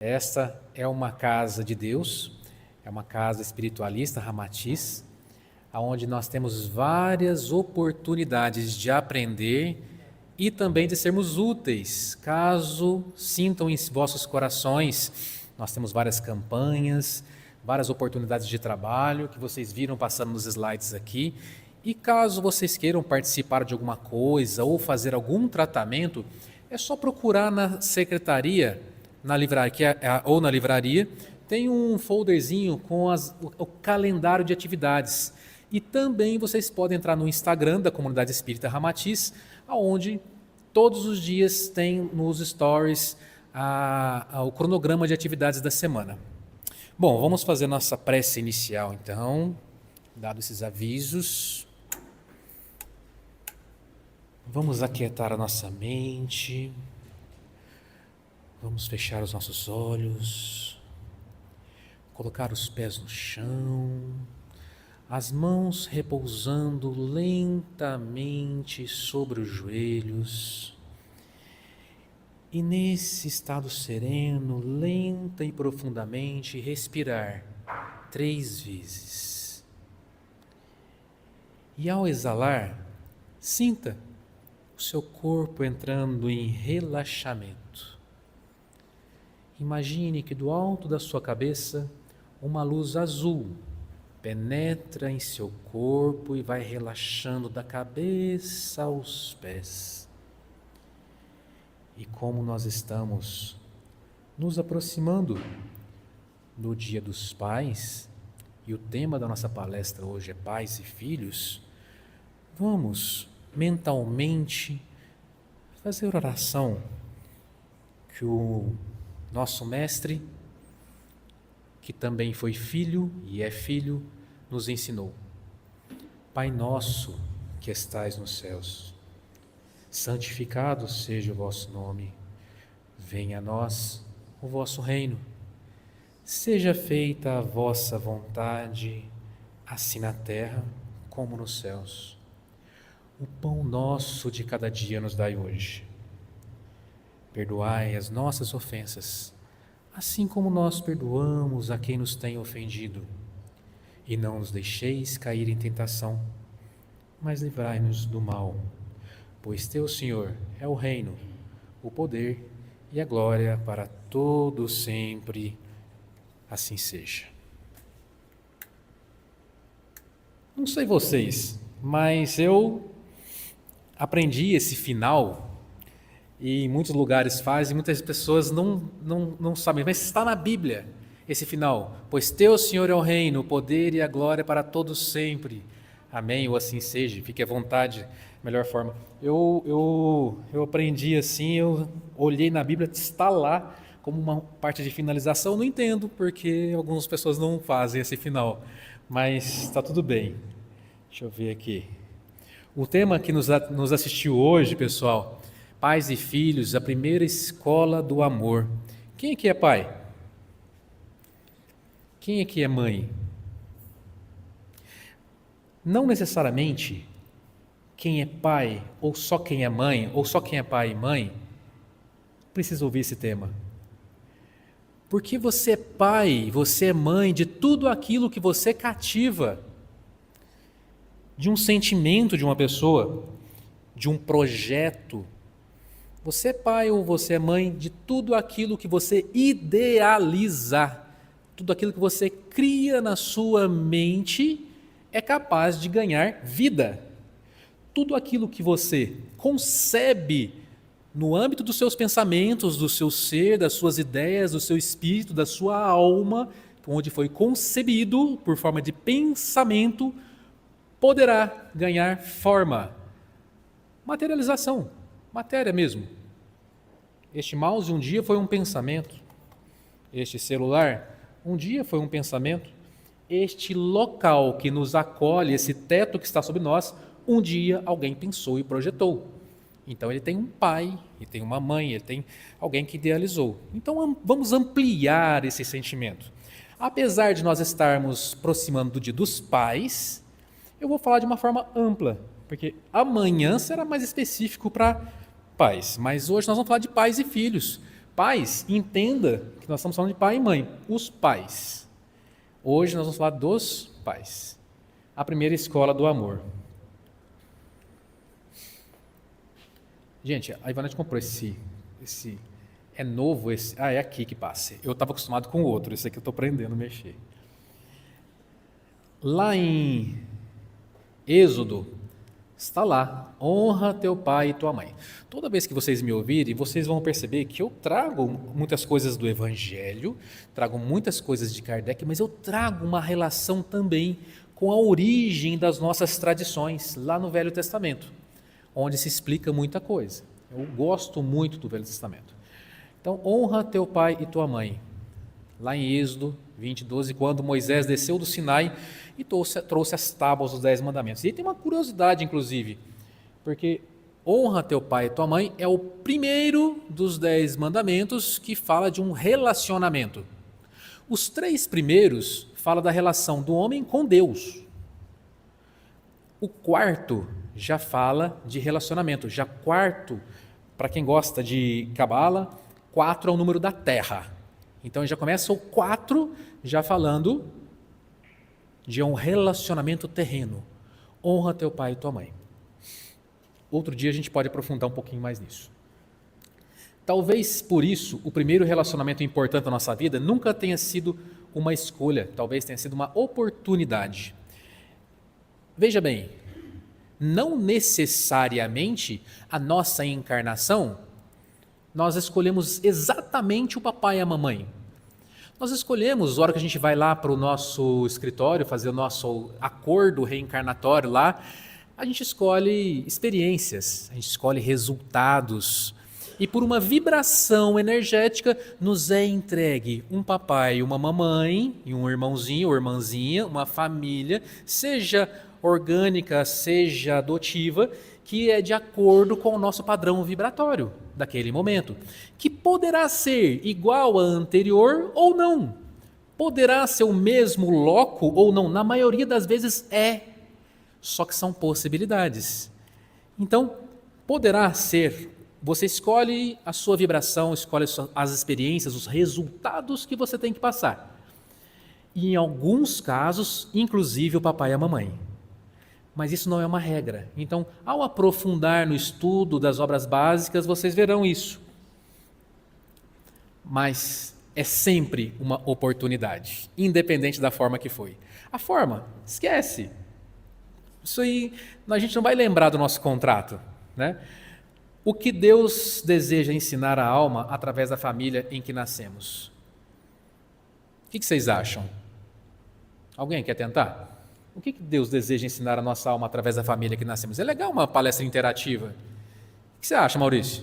Esta é uma casa de Deus, é uma casa espiritualista, Ramatiz, onde nós temos várias oportunidades de aprender e também de sermos úteis, caso sintam em vossos corações. Nós temos várias campanhas, várias oportunidades de trabalho que vocês viram passando nos slides aqui. E caso vocês queiram participar de alguma coisa ou fazer algum tratamento, é só procurar na secretaria, na livraria, ou na livraria, tem um folderzinho com o calendário de atividades. E também vocês podem entrar no Instagram da Comunidade Espírita Ramatiz, onde todos os dias tem nos stories o cronograma de atividades da semana. Bom, vamos fazer nossa prece inicial então, dados esses avisos. Vamos aquietar a nossa mente, vamos fechar os nossos olhos, colocar os pés no chão, as mãos repousando lentamente sobre os joelhos. E nesse estado sereno, lenta e profundamente, respirar 3 vezes. E ao exalar, sinta o seu corpo entrando em relaxamento. Imagine que do alto da sua cabeça, uma luz azul penetra em seu corpo e vai relaxando da cabeça aos pés. E como nós estamos nos aproximando do Dia dos Pais, e o tema da nossa palestra hoje é Pais e Filhos, vamos mentalmente fazer oração que o nosso mestre, que também foi filho e é filho, nos ensinou. Pai nosso que estais nos céus, santificado seja o vosso nome, venha a nós o vosso reino, seja feita a vossa vontade, assim na terra como nos céus. O pão nosso de cada dia nos dai hoje. Perdoai as nossas ofensas, assim como nós perdoamos a quem nos tem ofendido. E não nos deixeis cair em tentação, mas livrai-nos do mal. Pois teu, Senhor, é o reino, o poder e a glória para todo sempre. Assim seja. Não sei vocês, mas eu aprendi esse final, e em muitos lugares fazem, muitas pessoas não sabem, mas está na Bíblia esse final. Pois teu, Senhor, é o reino, o poder e a glória para todos sempre. Amém, ou assim seja, fique à vontade, melhor forma. Eu aprendi assim, eu olhei na Bíblia, está lá como uma parte de finalização, não entendo porque algumas pessoas não fazem esse final, mas está tudo bem. Deixa eu ver aqui. O tema que nos assistiu hoje, pessoal, Pais e Filhos, a primeira escola do amor. Quem aqui é pai? Quem aqui é mãe? Não necessariamente quem é pai, ou só quem é mãe, ou só quem é pai e mãe, precisa ouvir esse tema. Porque você é pai, você é mãe de tudo aquilo que você cativa, de um sentimento de uma pessoa, de um projeto. Você é pai ou você é mãe de tudo aquilo que você idealiza, tudo aquilo que você cria na sua mente é capaz de ganhar vida. Tudo aquilo que você concebe no âmbito dos seus pensamentos, do seu ser, das suas ideias, do seu espírito, da sua alma, onde foi concebido por forma de pensamento, poderá ganhar forma, materialização, matéria mesmo. Este mouse um dia foi um pensamento, este celular um dia foi um pensamento, este local que nos acolhe, esse teto que está sobre nós, um dia alguém pensou e projetou. Então ele tem um pai, ele tem uma mãe, ele tem alguém que idealizou. Então vamos ampliar esse sentimento. Apesar de nós estarmos aproximando do Dia dos Pais, eu vou falar de uma forma ampla, porque amanhã será mais específico para pais, mas hoje nós vamos falar de pais e filhos, Pais, entenda que nós estamos falando de pai e mãe, os pais. Hoje nós vamos falar dos pais. A primeira escola do amor. Gente, a Ivana comprou esse é novo esse. Ah, é aqui que passa. Eu estava acostumado com o outro, esse aqui eu estou aprendendo a mexer. Lá em Êxodo, está lá, honra teu pai e tua mãe. Toda vez que vocês me ouvirem, vocês vão perceber que eu trago muitas coisas do Evangelho, trago muitas coisas de Kardec, mas eu trago uma relação também com a origem das nossas tradições, lá no Velho Testamento, onde se explica muita coisa. Eu gosto muito do Velho Testamento. Então, honra teu pai e tua mãe. Lá em Êxodo 20, 12, quando Moisés desceu do Sinai e trouxe as tábuas dos 10 mandamentos. E aí tem uma curiosidade, inclusive, porque honra teu pai e tua mãe é o primeiro dos 10 mandamentos que fala de um relacionamento. Os 3 primeiros falam da relação do homem com Deus. O quarto já fala de relacionamento. Já quarto, para quem gosta de cabala, 4 é o número da terra. Então já começa o 4 já falando de um relacionamento terreno. Honra teu pai e tua mãe. Outro dia a gente pode aprofundar um pouquinho mais nisso. Talvez por isso o primeiro relacionamento importante da nossa vida nunca tenha sido uma escolha, talvez tenha sido uma oportunidade. Veja bem, não necessariamente a nossa encarnação nós escolhemos exatamente o papai e a mamãe. Nós escolhemos, na hora que a gente vai lá para o nosso escritório, fazer o nosso acordo reencarnatório lá, a gente escolhe experiências, a gente escolhe resultados. E por uma vibração energética, nos é entregue um papai, uma mamãe, e um irmãozinho ou irmãzinha, uma família, seja orgânica, seja adotiva, que é de acordo com o nosso padrão vibratório daquele momento, que poderá ser igual à anterior ou não, poderá ser o mesmo loco ou não, na maioria das vezes é, só que são possibilidades. Então, poderá ser, você escolhe a sua vibração, escolhe as experiências, os resultados que você tem que passar. E em alguns casos, inclusive o papai e a mamãe. Mas isso não é uma regra. Então, ao aprofundar no estudo das obras básicas, vocês verão isso. Mas é sempre uma oportunidade, independente da forma que foi. A forma, esquece. Isso aí, a gente não vai lembrar do nosso contrato, né? O que Deus deseja ensinar à alma através da família em que nascemos? O que vocês acham? Alguém quer tentar? O que Deus deseja ensinar a nossa alma através da família que nascemos? É legal uma palestra interativa. O que você acha, Maurício?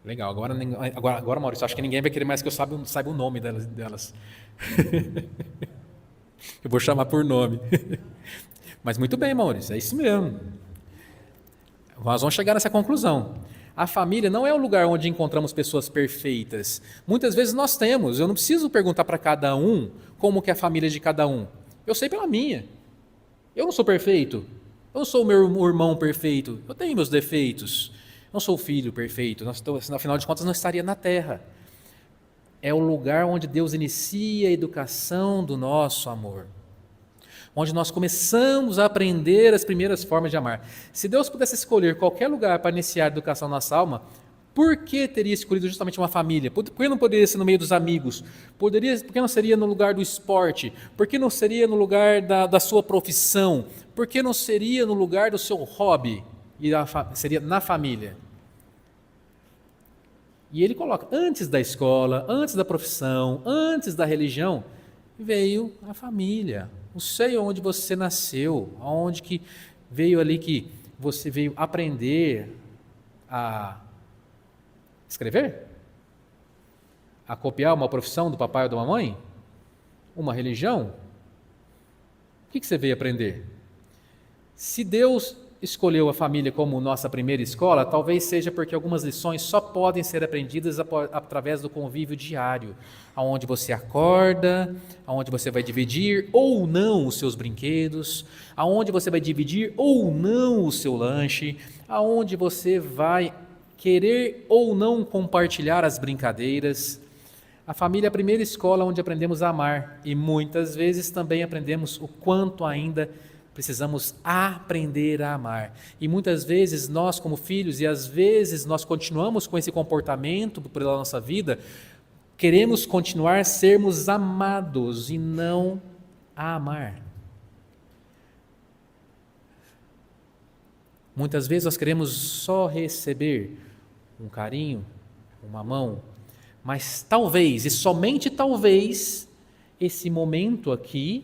Legal, agora Maurício, acho que ninguém vai querer mais que eu saiba o nome delas. Eu vou chamar por nome. Mas muito bem, Maurício, é isso mesmo. Nós vamos chegar nessa conclusão. A família não é o lugar onde encontramos pessoas perfeitas. Muitas vezes nós temos. Eu não preciso perguntar para cada um como que é a família de cada um. Eu sei pela minha. Eu não sou perfeito. Eu não sou o meu irmão perfeito. Eu tenho meus defeitos. Eu não sou o filho perfeito. Afinal de contas, não estaria na Terra. É o lugar onde Deus inicia a educação do nosso amor. Onde nós começamos a aprender as primeiras formas de amar. Se Deus pudesse escolher qualquer lugar para iniciar a educação da nossa alma, por que teria escolhido justamente uma família? Por que não poderia ser no meio dos amigos? Por que não seria no lugar do esporte? Por que não seria no lugar da sua profissão? Por que não seria no lugar do seu hobby? E seria na família. E ele coloca, antes da escola, antes da profissão, antes da religião, veio a família. O seio onde você nasceu, onde que veio ali que você veio aprender a escrever? A copiar uma profissão do papai ou da mamãe? Uma religião? O que você veio aprender? Se Deus escolheu a família como nossa primeira escola, talvez seja porque algumas lições só podem ser aprendidas através do convívio diário, aonde você acorda, aonde você vai dividir ou não os seus brinquedos, aonde você vai dividir ou não o seu lanche, aonde você vai querer ou não compartilhar as brincadeiras. A família é a primeira escola onde aprendemos a amar e muitas vezes também aprendemos o quanto ainda precisamos aprender a amar. E muitas vezes nós, como filhos, e às vezes nós continuamos com esse comportamento pela nossa vida, queremos continuar a sermos amados e não a amar. Muitas vezes nós queremos só receber um carinho, uma mão, mas talvez, e somente talvez, esse momento aqui,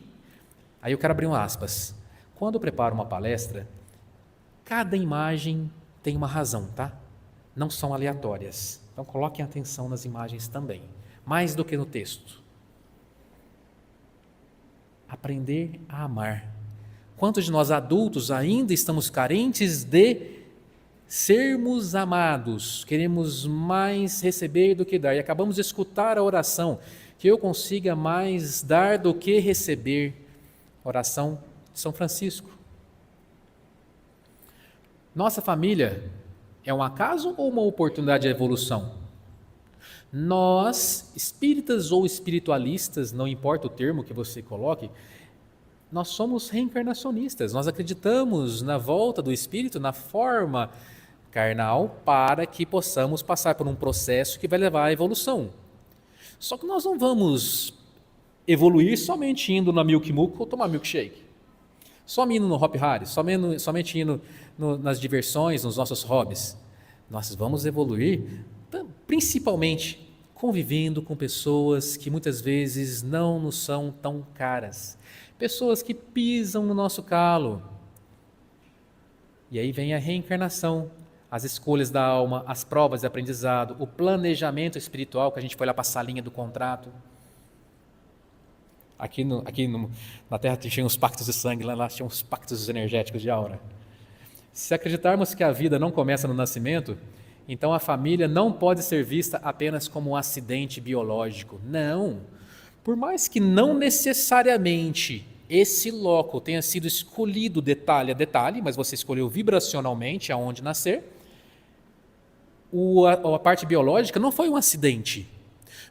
aí eu quero abrir um aspas. Quando eu preparo uma palestra, cada imagem tem uma razão, tá? Não são aleatórias. Então coloquem atenção nas imagens também, mais do que no texto. Aprender a amar. Quantos de nós adultos ainda estamos carentes de sermos amados? Queremos mais receber do que dar. E acabamos de escutar a oração, que eu consiga mais dar do que receber. Oração de São Francisco. Nossa família é um acaso ou uma oportunidade de evolução? Nós, espíritas ou espiritualistas, não importa o termo que você coloque, nós somos reencarnacionistas, nós acreditamos na volta do espírito na forma carnal para que possamos passar por um processo que vai levar à evolução. Só que nós não vamos evoluir somente indo na Milk Muck ou tomar milkshake, só indo no Hop Hari, somente indo nas diversões, nos nossos hobbies. Nós vamos evoluir principalmente convivendo com pessoas que muitas vezes não nos são tão caras, pessoas que pisam no nosso calo. E aí vem a reencarnação, as escolhas da alma, as provas de aprendizado, o planejamento espiritual, que a gente foi lá para a salinha do contrato. Aqui na Terra tinha uns pactos de sangue, lá tinha uns pactos energéticos de aura. Se acreditarmos que a vida não começa no nascimento, então a família não pode ser vista apenas como um acidente biológico. Não. Por mais que não necessariamente esse loco tenha sido escolhido detalhe a detalhe, mas você escolheu vibracionalmente aonde nascer, a parte biológica não foi um acidente.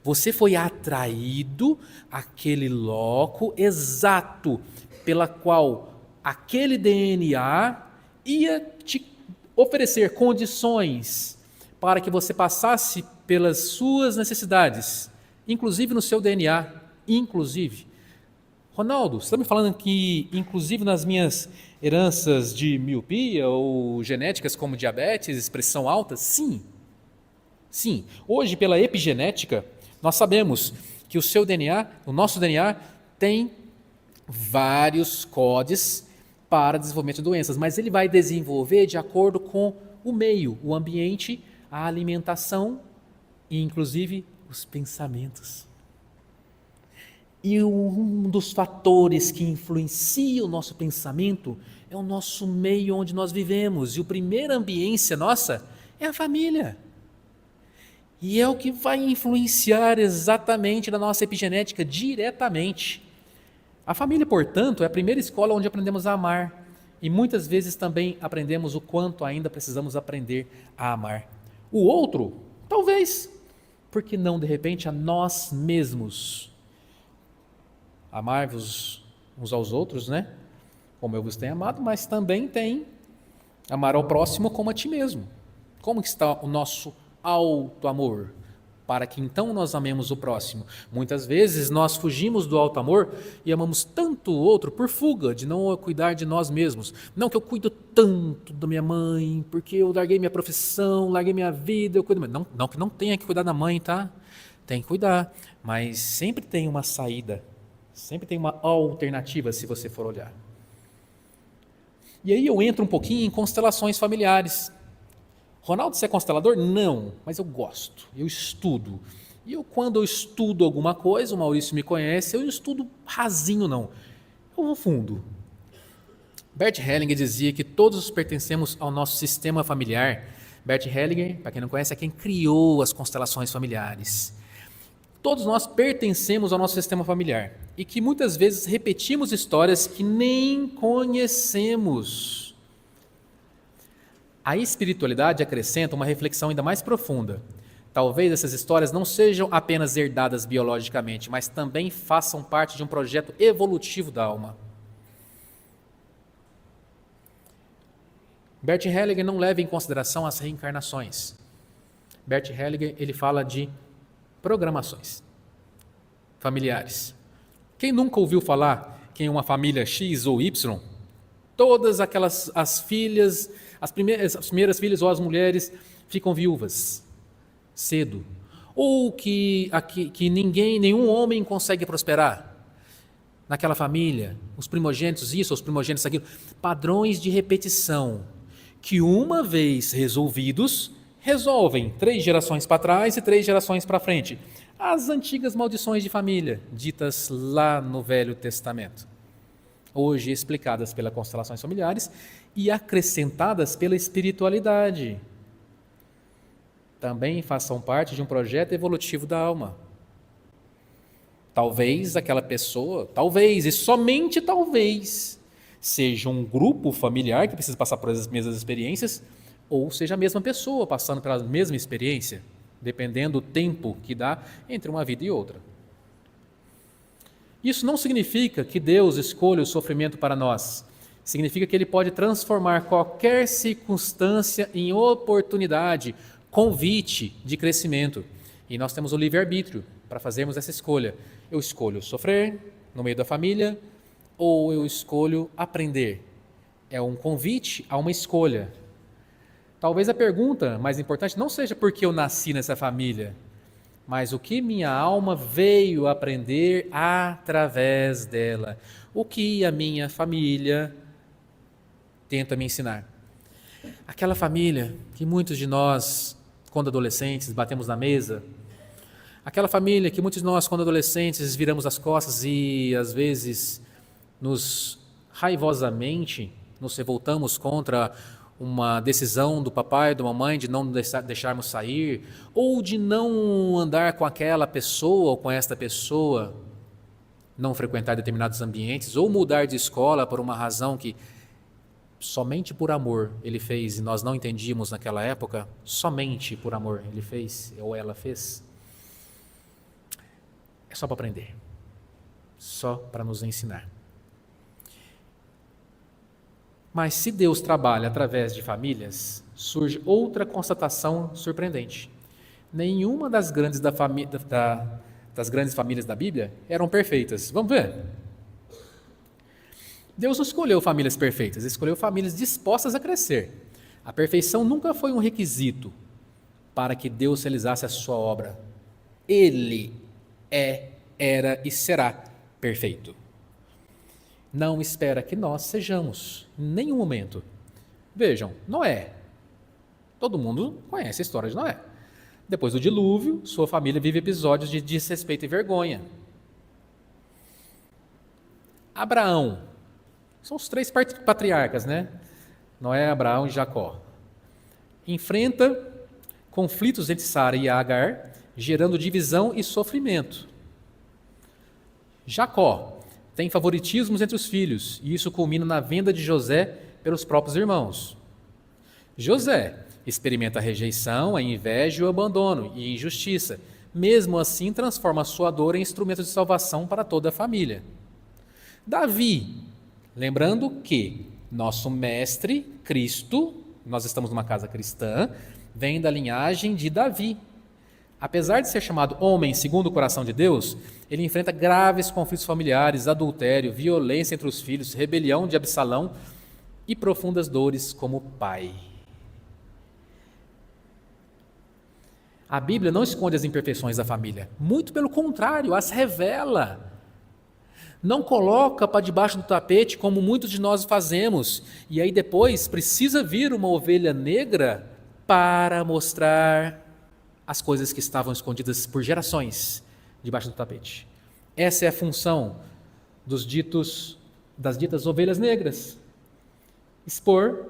Você foi atraído àquele loco exato pela qual aquele DNA ia te oferecer condições para que você passasse pelas suas necessidades, inclusive no seu DNA, inclusive. Ronaldo, você está me falando que, inclusive nas minhas heranças de miopia ou genéticas como diabetes, pressão alta? Sim. Sim. Hoje, pela epigenética, nós sabemos que o seu DNA, o nosso DNA, tem vários codes para desenvolvimento de doenças, mas ele vai desenvolver de acordo com o meio, o ambiente, a alimentação e, inclusive, os pensamentos. E um dos fatores que influencia o nosso pensamento é o nosso meio onde nós vivemos. E a primeira ambiência nossa é a família. E é o que vai influenciar exatamente na nossa epigenética diretamente. A família, portanto, é a primeira escola onde aprendemos a amar. E muitas vezes também aprendemos o quanto ainda precisamos aprender a amar. O outro, talvez, porque não de repente a nós mesmos. Amar-vos uns aos outros, né? Como eu vos tenho amado, mas também tem amar ao próximo como a ti mesmo. Como está o nosso alto amor? Para que então nós amemos o próximo. Muitas vezes nós fugimos do alto amor e amamos tanto o outro por fuga, de não cuidar de nós mesmos. Não que eu cuido tanto da minha mãe, porque eu larguei minha profissão, larguei minha vida, eu cuido. Não que não tenha que cuidar da mãe, tá? Tem que cuidar, mas sempre tem uma saída, sempre tem uma alternativa se você for olhar. E aí eu entro um pouquinho em constelações familiares. Ronaldo, você é constelador? Não, mas eu gosto, eu estudo. E quando eu estudo alguma coisa, o Maurício me conhece, eu não estudo rasinho não, eu vou fundo. Bert Hellinger dizia que todos pertencemos ao nosso sistema familiar. Bert Hellinger, para quem não conhece, é quem criou as constelações familiares. Todos nós pertencemos ao nosso sistema familiar e que muitas vezes repetimos histórias que nem conhecemos. A espiritualidade acrescenta uma reflexão ainda mais profunda. Talvez essas histórias não sejam apenas herdadas biologicamente, mas também façam parte de um projeto evolutivo da alma. Bert Hellinger não leva em consideração as reencarnações. Bert Hellinger, ele fala de programações familiares. Quem nunca ouviu falar que em uma família X ou Y, todas aquelas as filhas, as primeiras filhas ou as mulheres ficam viúvas cedo, ou que nenhum homem consegue prosperar naquela família, os primogênitos isso, os primogênitos aquilo, padrões de repetição que uma vez resolvidos, resolvem 3 gerações para trás e 3 gerações para frente. As antigas maldições de família, ditas lá no Velho Testamento, hoje explicadas pelas constelações familiares e acrescentadas pela espiritualidade. Também façam parte de um projeto evolutivo da alma. Talvez aquela pessoa, talvez e somente talvez, seja um grupo familiar que precisa passar por as mesmas experiências, ou seja a mesma pessoa passando pela mesma experiência, dependendo do tempo que dá entre uma vida e outra. Isso não significa que Deus escolha o sofrimento para nós. Significa que Ele pode transformar qualquer circunstância em oportunidade, convite de crescimento. E nós temos o livre-arbítrio para fazermos essa escolha. Eu escolho sofrer no meio da família ou eu escolho aprender. É um convite a uma escolha. Talvez a pergunta mais importante não seja porque eu nasci nessa família, mas o que minha alma veio aprender através dela. O que a minha família tenta me ensinar. Aquela família que muitos de nós, quando adolescentes, batemos na mesa. Aquela família que muitos de nós, quando adolescentes, viramos as costas e, às vezes, raivosamente, nos revoltamos contra uma decisão do papai, da mamãe, de não deixarmos sair, ou de não andar com aquela pessoa ou com esta pessoa, não frequentar determinados ambientes, ou mudar de escola por uma razão que somente por amor ele fez e nós não entendíamos naquela época, somente por amor ele fez ou ela fez. É só para aprender, só para nos ensinar. Mas se Deus trabalha através de famílias, surge outra constatação surpreendente. Nenhuma das grandes, das grandes famílias da Bíblia eram perfeitas. Vamos ver? Deus não escolheu famílias perfeitas, escolheu famílias dispostas a crescer. A perfeição nunca foi um requisito para que Deus realizasse a sua obra. Ele era e será perfeito. Não espera que nós sejamos, em nenhum momento. Vejam, Noé. Todo mundo conhece a história de Noé. Depois do dilúvio, sua família vive episódios de desrespeito e vergonha. Abraão. São os 3 patriarcas, né? Noé, Abraão e Jacó. Enfrenta conflitos entre Sara e Agar, gerando divisão e sofrimento. Jacó tem favoritismos entre os filhos, e isso culmina na venda de José pelos próprios irmãos. José experimenta a rejeição, a inveja e o abandono e a injustiça. Mesmo assim, transforma a sua dor em instrumento de salvação para toda a família. Davi, lembrando que nosso mestre, Cristo, nós estamos numa casa cristã, vem da linhagem de Davi. Apesar de ser chamado homem segundo o coração de Deus, ele enfrenta graves conflitos familiares, adultério, violência entre os filhos, rebelião de Absalão e profundas dores como pai. A Bíblia não esconde as imperfeições da família, muito pelo contrário, as revela. Não coloca para debaixo do tapete como muitos de nós fazemos, e aí depois precisa vir uma ovelha negra para mostrar as coisas que estavam escondidas por gerações debaixo do tapete. Essa é a função das ditas ovelhas negras. expor,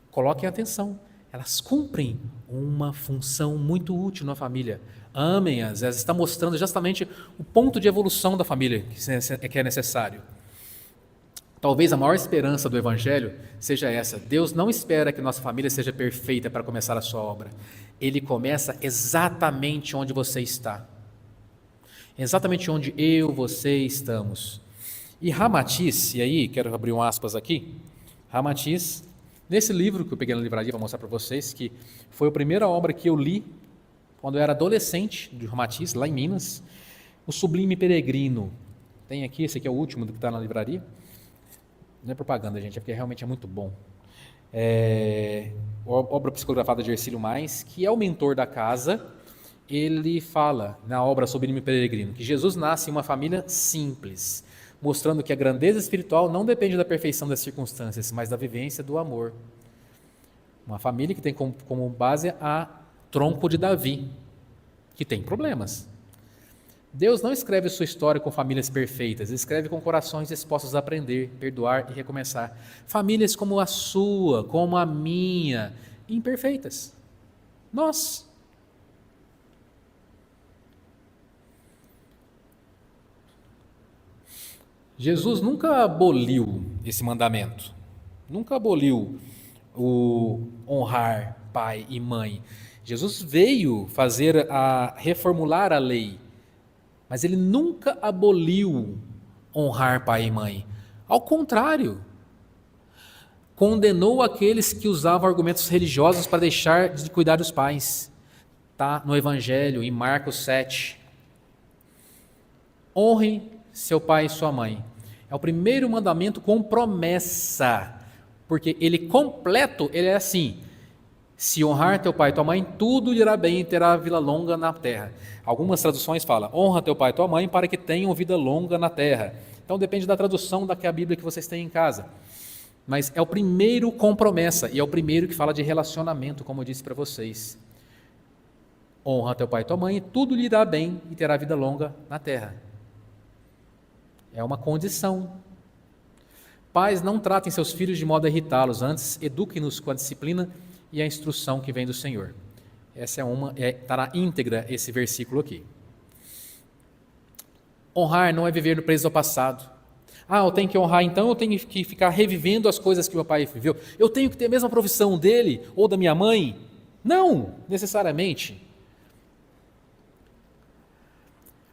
coloquem atenção. Elas cumprem uma função muito útil na família. Amem-as, elas estão mostrando justamente o ponto de evolução da família que é necessário. Talvez a maior esperança do Evangelho seja essa. Deus não espera que nossa família seja perfeita para começar a sua obra. Ele começa exatamente onde você está. Exatamente onde você estamos. E Ramatiz, e aí quero abrir um aspas aqui, Ramatiz, nesse livro que eu peguei na livraria para mostrar para vocês, que foi a primeira obra que eu li quando eu era adolescente, de Ramatiz, lá em Minas, O Sublime Peregrino. Tem aqui, esse aqui é o último do que está na livraria. Não é propaganda, gente, é porque realmente é muito bom. Obra psicografada de Hercílio Mais, que é o mentor da casa. Ele fala na obra Sublime Peregrino que Jesus nasce em uma família simples, mostrando que a grandeza espiritual não depende da perfeição das circunstâncias, mas da vivência do amor. Uma família que tem como base a tronco de Davi, que tem problemas. Deus não escreve sua história com famílias perfeitas, ele escreve com corações dispostos a aprender, perdoar e recomeçar. Famílias como a sua, como a minha, imperfeitas. Nós. Jesus nunca aboliu esse mandamento, nunca aboliu o honrar pai e mãe. Jesus veio reformular a lei, mas ele nunca aboliu honrar pai e mãe. Ao contrário, condenou aqueles que usavam argumentos religiosos para deixar de cuidar dos pais. Está no Evangelho, em Marcos 7. Honre seu pai e sua mãe. É o primeiro mandamento com promessa, porque ele completo, ele é assim: se honrar teu pai e tua mãe, tudo irá bem e terá vida longa na terra. Algumas traduções falam, honra teu pai e tua mãe para que tenham vida longa na terra. Então depende da tradução da Bíblia que vocês têm em casa. Mas é o primeiro com promessa, e é o primeiro que fala de relacionamento, como eu disse para vocês. Honra teu pai e tua mãe, e tudo lhe irá bem e terá vida longa na terra. É uma condição. Pais, não tratem seus filhos de modo a irritá-los, antes eduquem-nos com a disciplina e a instrução que vem do Senhor. Essa está na íntegra esse versículo aqui. Honrar não é viver preso ao passado. Eu tenho que honrar, então eu tenho que ficar revivendo as coisas que meu pai viveu. Eu tenho que ter a mesma profissão dele ou da minha mãe? Não, necessariamente.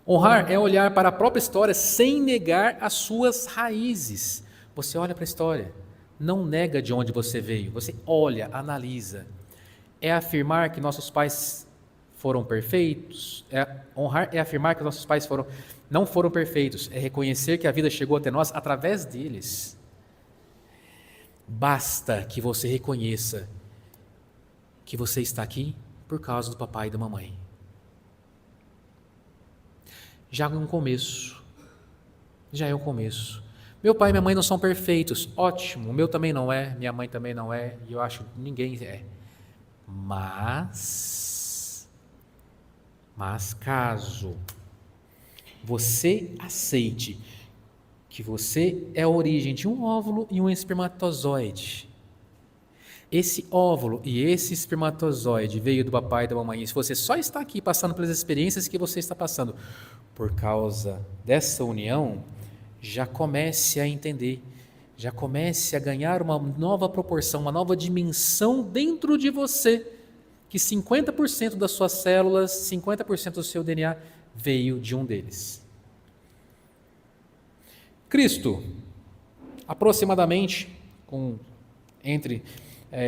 Honrar é olhar para a própria história sem negar as suas raízes. Você olha para a história, não nega de onde você veio, você olha, analisa. É afirmar que nossos pais foram perfeitos. Honrar é afirmar que nossos pais não foram perfeitos. É reconhecer que a vida chegou até nós através deles. Basta que você reconheça que você está aqui por causa do papai e da mamãe. Já é um começo. Já é um começo. Meu pai e minha mãe não são perfeitos. Ótimo, o meu também não é, minha mãe também não é, e eu acho que ninguém é. Mas caso você aceite que você é a origem de um óvulo e um espermatozoide, esse óvulo e esse espermatozoide veio do papai e da mamãe, e se você só está aqui passando pelas experiências que você está passando por causa dessa união, já comece a entender, já comece a ganhar uma nova proporção, uma nova dimensão dentro de você, que 50% das suas células, 50% do seu DNA veio de um deles. Cristo, aproximadamente,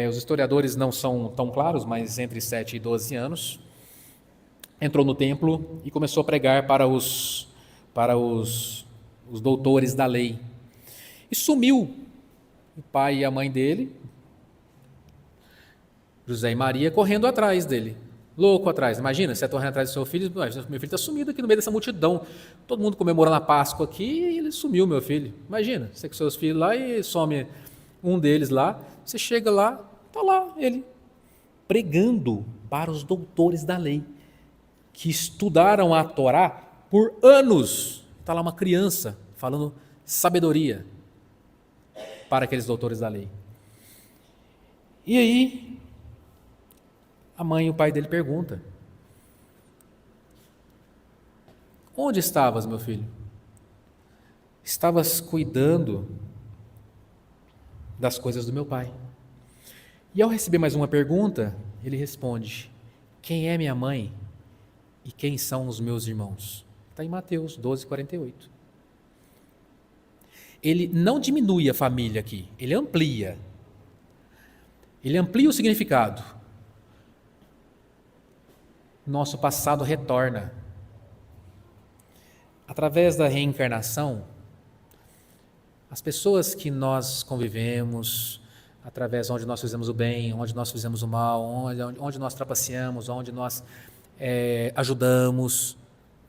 os historiadores não são tão claros, mas entre 7 e 12 anos, entrou no templo e começou a pregar para os doutores da lei. E sumiu o pai e a mãe dele, José e Maria, correndo atrás dele. Louco atrás. Imagina, você está correndo atrás do seu filho, meu filho está sumido aqui no meio dessa multidão. Todo mundo comemorando a Páscoa aqui e ele sumiu, meu filho. Imagina, você com seus filhos lá e some um deles lá. Você chega lá, está lá ele, pregando para os doutores da lei, que estudaram a Torá por anos. Está lá uma criança falando sabedoria para aqueles doutores da lei. E aí, a mãe e o pai dele perguntam: onde estavas, meu filho? Estavas cuidando das coisas do meu pai. E ao receber mais uma pergunta, ele responde: quem é minha mãe e quem são os meus irmãos? Está em Mateus 12:48. Ele não diminui a família aqui, ele amplia. Ele amplia o significado. Nosso passado retorna. Através da reencarnação, as pessoas que nós convivemos, através onde nós fizemos o bem, onde nós fizemos o mal, onde nós trapaceamos, onde nós ajudamos,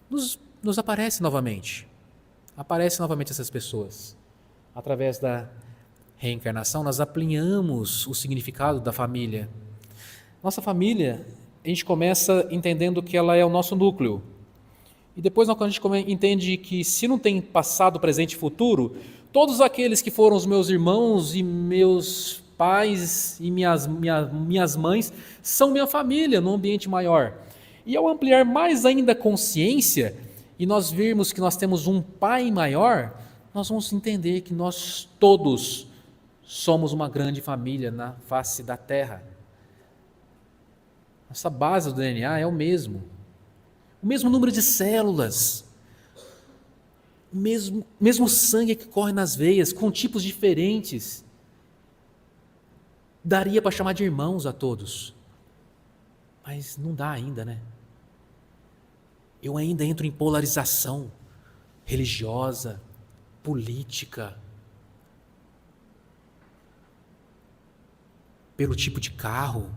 nos aparece novamente. Aparecem novamente essas pessoas. Através da reencarnação, nós ampliamos o significado da família. Nossa família, a gente começa entendendo que ela é o nosso núcleo. E depois, quando a gente entende que se não tem passado, presente e futuro, todos aqueles que foram os meus irmãos e meus pais e minhas mães são minha família num ambiente maior. E ao ampliar mais ainda a consciência e nós virmos que nós temos um pai maior, nós vamos entender que nós todos somos uma grande família na face da Terra. Nossa base do DNA é o mesmo número de células, o mesmo sangue que corre nas veias, com tipos diferentes. Daria para chamar de irmãos a todos, mas não dá ainda, né? Eu ainda entro em polarização religiosa, política, pelo tipo de carro,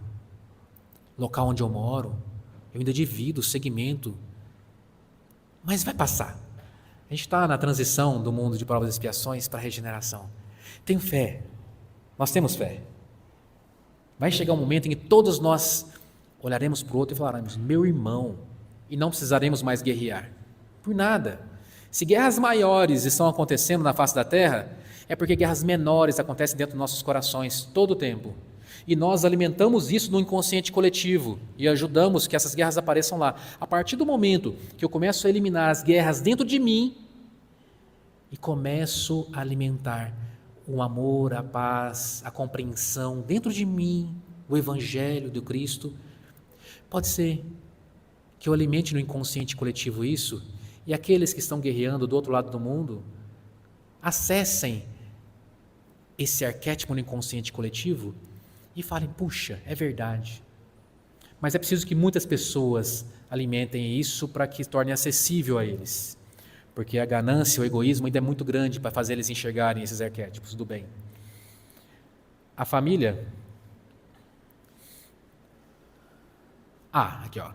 local onde eu moro. Eu ainda divido o segmento, mas vai passar. A gente está na transição do mundo de provas e expiações para a regeneração. Tenho fé, nós temos fé. Vai chegar um momento em que todos nós olharemos para o outro e falaremos: meu irmão, e não precisaremos mais guerrear, por nada. Se guerras maiores estão acontecendo na face da Terra, é porque guerras menores acontecem dentro dos nossos corações todo o tempo. E nós alimentamos isso no inconsciente coletivo e ajudamos que essas guerras apareçam lá. A partir do momento que eu começo a eliminar as guerras dentro de mim e começo a alimentar o amor, a paz, a compreensão dentro de mim, o Evangelho do Cristo, pode ser que eu alimente no inconsciente coletivo isso e aqueles que estão guerreando do outro lado do mundo acessem esse arquétipo no inconsciente coletivo e falem: puxa, é verdade. Mas é preciso que muitas pessoas alimentem isso para que se torne acessível a eles. Porque a ganância, o egoísmo ainda é muito grande para fazer eles enxergarem esses arquétipos do bem. A família... aqui ó.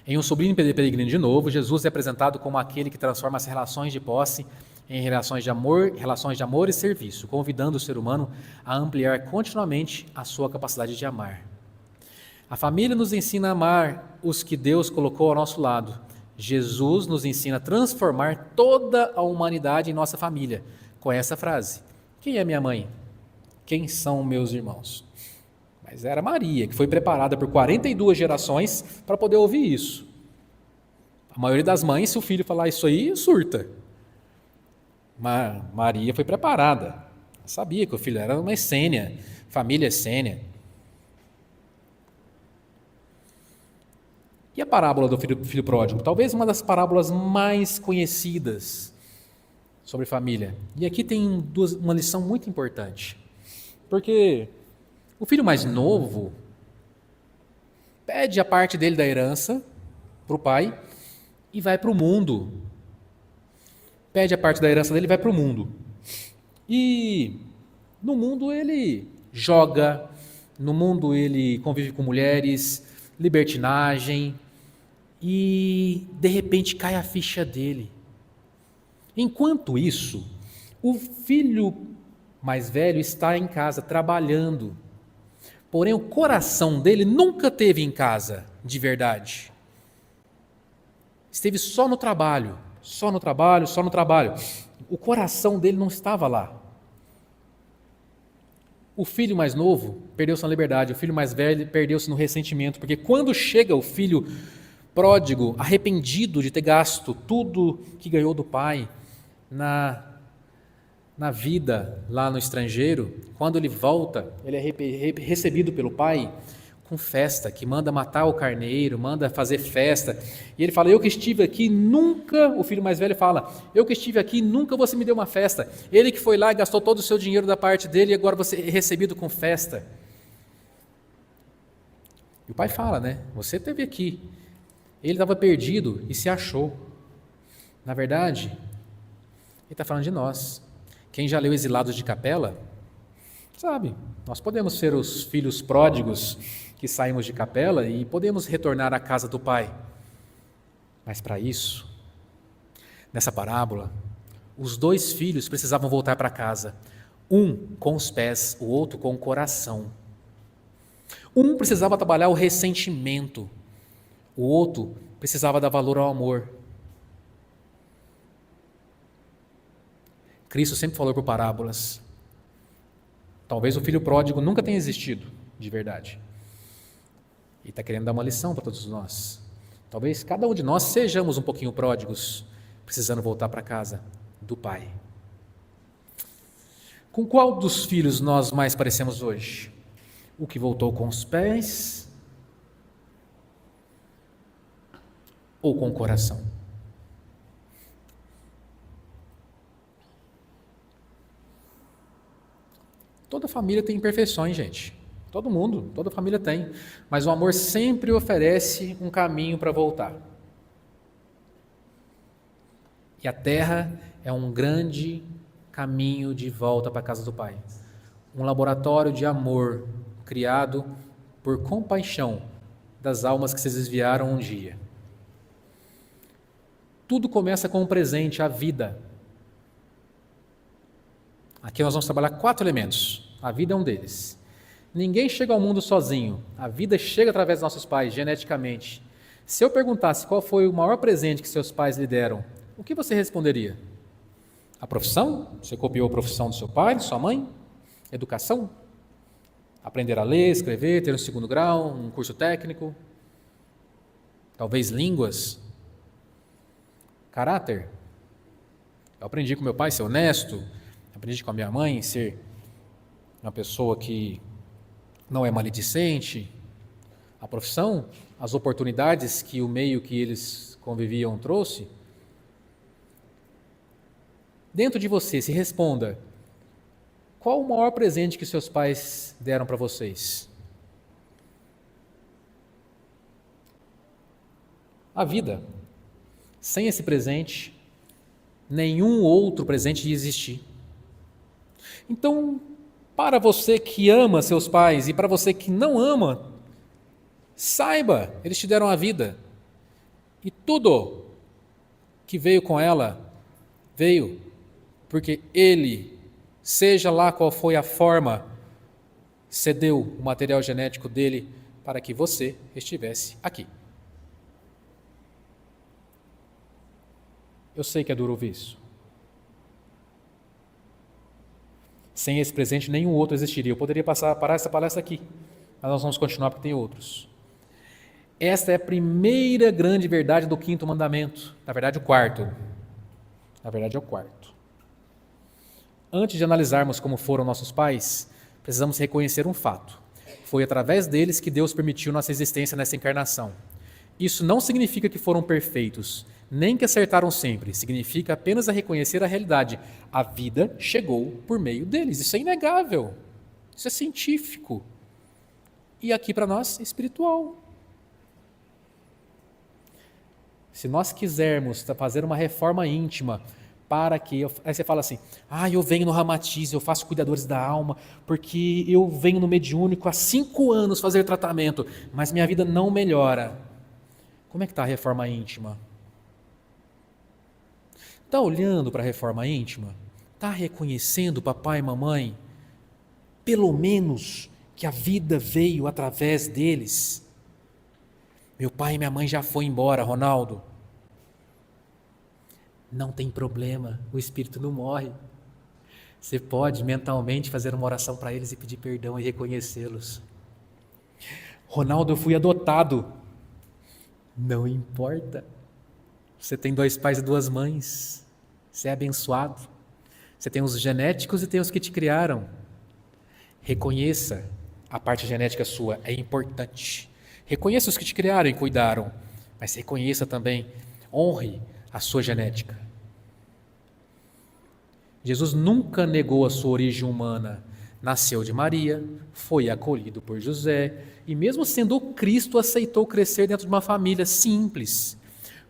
Em Um Sobrinho Peregrino de Novo, Jesus é apresentado como aquele que transforma as relações de posse em relações de amor e serviço, convidando o ser humano a ampliar continuamente a sua capacidade de amar. A família nos ensina a amar os que Deus colocou ao nosso lado. Jesus nos ensina a transformar toda a humanidade em nossa família, com essa frase: quem é minha mãe? Quem são meus irmãos? Mas era Maria, que foi preparada por 42 gerações para poder ouvir isso. A maioria das mães, se o filho falar isso aí, surta. Mas Maria foi preparada. Sabia que o filho era uma essênia, família essênia. E a parábola do filho pródigo? Talvez uma das parábolas mais conhecidas sobre família. E aqui tem uma lição muito importante. Porque o filho mais novo pede a parte dele da herança para o pai e vai para o mundo. Pede a parte da herança dele e vai para o mundo. E no mundo ele joga, no mundo ele convive com mulheres, libertinagem, e de repente cai a ficha dele. Enquanto isso, o filho mais velho está em casa trabalhando. Porém, o coração dele nunca esteve em casa, de verdade. Esteve só no trabalho, só no trabalho, só no trabalho. O coração dele não estava lá. O filho mais novo perdeu-se na liberdade, o filho mais velho perdeu-se no ressentimento, porque quando chega o filho pródigo, arrependido de ter gasto tudo que ganhou do pai na vida lá no estrangeiro, quando ele volta, ele é recebido pelo pai com festa, que manda matar o carneiro, manda fazer festa. E ele fala, eu que estive aqui, nunca, o filho mais velho fala, eu que estive aqui, nunca você me deu uma festa. Ele que foi lá e gastou todo o seu dinheiro da parte dele e agora você é recebido com festa. E o pai fala, né, você esteve aqui. Ele estava perdido e se achou. Na verdade, ele está falando de nós. Quem já leu Exilados de Capela, sabe, nós podemos ser os filhos pródigos que saímos de capela e podemos retornar à casa do Pai. Mas para isso, nessa parábola, os dois filhos precisavam voltar para casa. Um com os pés, o outro com o coração. Um precisava trabalhar o ressentimento, o outro precisava dar valor ao amor. Cristo sempre falou por parábolas. Talvez o filho pródigo nunca tenha existido, de verdade. E está querendo dar uma lição para todos nós. Talvez cada um de nós sejamos um pouquinho pródigos, precisando voltar para casa do Pai. Com qual dos filhos nós mais parecemos hoje? O que voltou com os pés ou com o coração? Toda família tem imperfeições, gente. Todo mundo, toda família tem. Mas o amor sempre oferece um caminho para voltar. E a terra é um grande caminho de volta para a casa do Pai. Um laboratório de amor criado por compaixão das almas que se desviaram um dia. Tudo começa com um presente, a vida. Aqui nós vamos trabalhar 4 elementos. A vida é um deles. Ninguém chega ao mundo sozinho. A vida chega através dos nossos pais, geneticamente. Se eu perguntasse qual foi o maior presente que seus pais lhe deram, o que você responderia? A profissão? Você copiou a profissão do seu pai, de sua mãe? Educação? Aprender a ler, escrever, ter um 2º grau, um curso técnico? Talvez línguas? Caráter? Eu aprendi com meu pai a ser honesto, aprendi com a minha mãe a ser uma pessoa que não é maledicente. A profissão, as oportunidades que o meio que eles conviviam trouxe. Dentro de você, se responda, qual o maior presente que seus pais deram para vocês? A vida. Sem esse presente, nenhum outro presente ia existir. Então, para você que ama seus pais e para você que não ama, saiba, eles te deram a vida. E tudo que veio com ela, veio porque ele, seja lá qual foi a forma, cedeu o material genético dele para que você estivesse aqui. Eu sei que é duro ouvir isso. Sem esse presente, nenhum outro existiria. Eu poderia parar essa palestra aqui, mas nós vamos continuar porque tem outros. Esta é a primeira grande verdade do 5º mandamento. Na verdade, o 4º. Na verdade, é o 4º. Antes de analisarmos como foram nossos pais, precisamos reconhecer um fato. Foi através deles que Deus permitiu nossa existência nessa encarnação. Isso não significa que foram perfeitos, nem que acertaram sempre. Significa apenas a reconhecer a realidade. A vida chegou por meio deles. Isso é inegável. Isso é científico. E aqui para nós, espiritual. Se nós quisermos fazer uma reforma íntima para que... Aí você fala assim, eu venho no Ramatiz, eu faço cuidadores da alma, porque eu venho no mediúnico há 5 anos fazer tratamento, mas minha vida não melhora. Como é que está a reforma íntima? Está olhando para a reforma íntima? Está reconhecendo papai e mamãe? Pelo menos que a vida veio através deles. Meu pai e minha mãe já foram embora, Ronaldo. Não tem problema, o espírito não morre. Você pode mentalmente fazer uma oração para eles e pedir perdão e reconhecê-los. Ronaldo, eu fui adotado. Não importa. Você tem 2 pais e 2 mães. Você é abençoado. Você tem os genéticos e tem os que te criaram. Reconheça a parte genética sua, é importante. Reconheça os que te criaram e cuidaram, mas reconheça também, honre a sua genética. Jesus nunca negou a sua origem humana. Nasceu de Maria, foi acolhido por José e mesmo sendo o Cristo, aceitou crescer dentro de uma família simples,